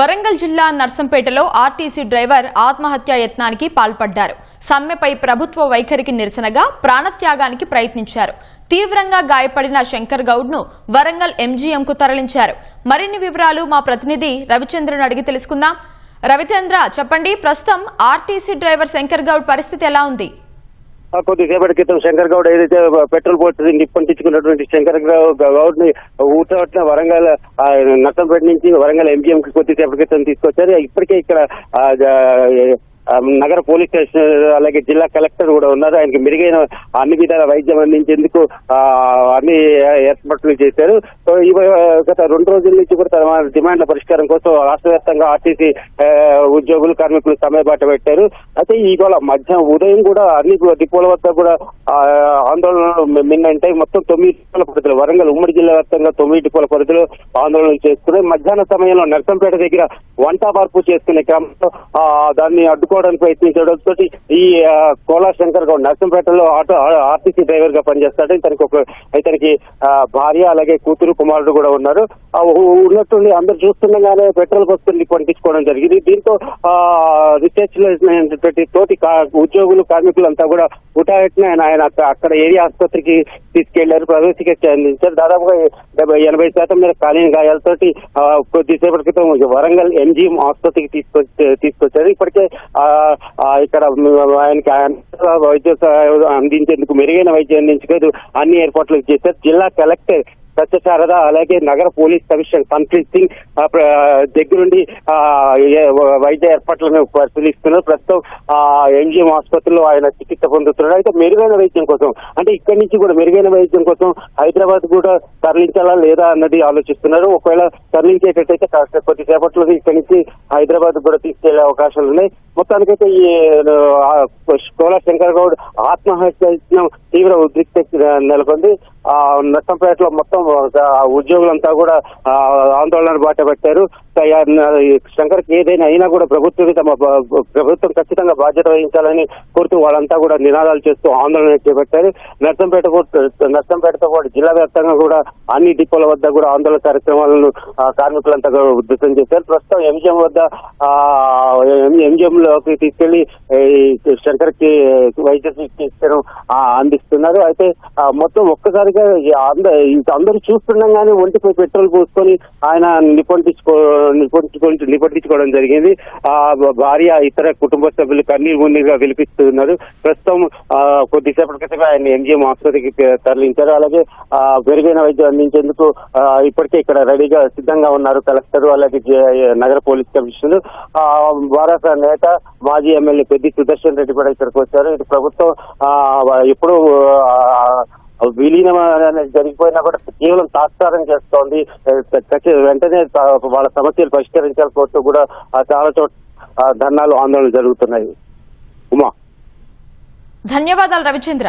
వరంగల్ జిల్లా నర్సంపేటలో RTC driver ఆత్మహత్యా యత్నానికి పాల్పడ్డారు. సమ్మెపై ప్రభుత్వ వైఖరికి నిరసనగా ప్రాణత్యాగానికి ప్రయత్నించారు. తీవ్రంగా గాయపడిన శంకర్ గౌడ్ ను వరంగల్ ఎంజీఎం కు తరలించారు. మరిన్ని వివరాలు మా ప్రతినిధి రవిచంద్రను అడిగి తెలుసుకుందాం. రవిచంద్ర, చెప్పండి, ప్రస్తుతం ఆర్టీసీ డ్రైవర్ శంకర్ గౌడ్ పరిస్థితి ఎలా ఉంది? కొద్దిసేపటి క్రితం శంకర్ గౌడ్ ఏదైతే పెట్రోల్ పోటీ నిప్పంటించుకున్నటువంటి శంకర్ గౌడ్ ని ఊటన వరంగల్ నర్సంపేట నుంచి వరంగల్ ఎంజీఎం కి కొద్దిసేపటి క్రితం తీసుకొచ్చారు. ఇప్పటికే ఇక్కడ నగర పోలీస్ స్టేషన్ అలాగే జిల్లా కలెక్టర్ కూడా ఉన్నారు. ఆయనకి మెరుగైన అన్ని విధాల వైద్యం అందించేందుకు అన్ని ఏర్పాట్లు చేశారు. సో గత 2 రోజుల నుంచి కూడా తమ డిమాండ్ల పరిష్కారం కోసం రాష్ట్ర వ్యాప్తంగా ఆర్టీసీ ఉద్యోగులు కార్మికులు సమ్మె బాట పెట్టారు. అయితే ఇవాళ ఉదయం కూడా అన్ని డిపోల వద్ద కూడా ఆందోళనలు మిన్నంటాయి. మొత్తం 9 డిపోల పరిధిలో వరంగల్ ఉమ్మడి జిల్లా వ్యాప్తంగా 9 డిపోల పరిధిలో ఆందోళనలు చేస్తున్నాయి. మధ్యాహ్న సమయంలో నర్సంపేట దగ్గర వంట మార్పు చేసుకునే క్రమంలో దాన్ని అడ్డుకోవడానికి ప్రయత్నించడంతో ఈ కోలా శంకర్ గౌడ్ నర్సంపేటలో ఆర్టీసీ డ్రైవర్ గా పనిచేస్తాడు. ఇతనికి భార్య అలాగే కూతురు కుమారుడు కూడా ఉన్నారు. ఉన్నట్టుండి అందరు చూస్తుండగానే పెట్రోల్ బస్సుల్ని పండించుకోవడం జరిగింది. దీంతో రిసెర్చ్ లో తోటి ఉద్యోగులు కార్మికులంతా కూడా ఉటాయట్న ఆయన అక్కడ ఏరియా ఆసుపత్రికి తీసుకెళ్లారు, ప్రవేశిక అందించారు. దాదాపుగా 80% మీద కాలిన గాయాలతోటి కొద్దిసేపటి క్రితం వరంగల్ ఎంజీఎం ఆసుపత్రికి తీసుకొచ్చారు. ఇప్పటికే ఇక్కడ ఆయనకి వైద్య అందించేందుకు మెరుగైన వైద్యం అందించేందుకు అన్ని ఏర్పాట్లు చేశారు. జిల్లా కలెక్టర్ సత్యశారద అలాగే నగర పోలీస్ కమిషనర్ సంప్రీత్ సింగ్ దగ్గరుండి వైద్య ఏర్పాట్లను పరిశీలిస్తున్నారు. ప్రస్తుతం ఎంజీఎం ఆసుపత్రిలో ఆయన చికిత్స పొందుతున్నారు. అయితే మెరుగైన వైద్యం కోసం, అంటే ఇక్కడి నుంచి కూడా మెరుగైన వైద్యం కోసం హైదరాబాద్ కూడా తరలించాలా లేదా అన్నది ఆలోచిస్తున్నారు. ఒకవేళ తరలించేటట్టయితే కొద్దిసేపట్లో ఇక్కడి నుంచి హైదరాబాద్ కూడా తీసుకెళ్లే అవకాశాలు ఉన్నాయి. మొత్తానికైతే ఈ కోలా శంకర్ గౌడ్ ఆత్మహత్య తీవ్ర ఉద్రిక్త నెలకొంది. నర్సంపేటలో మొత్తం ఉద్యోగులంతా కూడా ఆందోళన బాట పెట్టారు. శంకర్కి ఏదైనా అయినా కూడా ప్రభుత్వం ఖచ్చితంగా బాధ్యత వహించాలని కోరుతూ వాళ్ళంతా కూడా నినాదాలు చేస్తూ ఆందోళన చేపట్టారు. నర్సంపేటతో పాటు జిల్లా వ్యాప్తంగా కూడా అన్ని డిపోల వద్ద కూడా ఆందోళన కార్యక్రమాలను కార్మికులంతా ఉధృతం చేశారు. ప్రస్తుతం ఎంజిఎం లోకి తీసుకెళ్లి శంకర్ కి వైద్య చికిత్సను అందిస్తున్నారు. అయితే మొత్తం ఒక్కసారిగా అందరూ చూస్తుండగానే ఒంటిపై పెట్రోల్ పోసుకొని ఆయన నిపంటించుకోవడం జరిగింది. భార్య ఇతర కుటుంబ సభ్యులు కన్నీరుగా విలిపిస్తున్నారు. ప్రస్తుతం కొద్దిసేపటి క్రితమే ఆయన ఎంజీఎం ఆసుపత్రికి తరలించారు. అలాగే మెరుగైన వైద్యం అందించేందుకు ఇప్పటికే ఇక్కడ రెడీగా సిద్ధంగా ఉన్నారు కలెక్టర్ అలాగే నగర పోలీస్ కమిషనర్. వారాస నేత మాజీ ఎమ్మెల్యే పెద్ది సుదర్శన్ రెడ్డి కూడా ఇక్కడికి వచ్చారు. ఇది ప్రభుత్వం ఎప్పుడు విలీనం జరిగిపోయినా కూడా కేవలం తాత్సారం చేస్తోంది. వెంటనే వాళ్ళ సమస్యలు పరిష్కరించాలి కోరుతూ కూడా చాలా చోట్ల ధర్నాలు ఆందోళనలు జరుగుతున్నాయి. ఉమా, ధన్యవాదాలు రవిచంద్ర.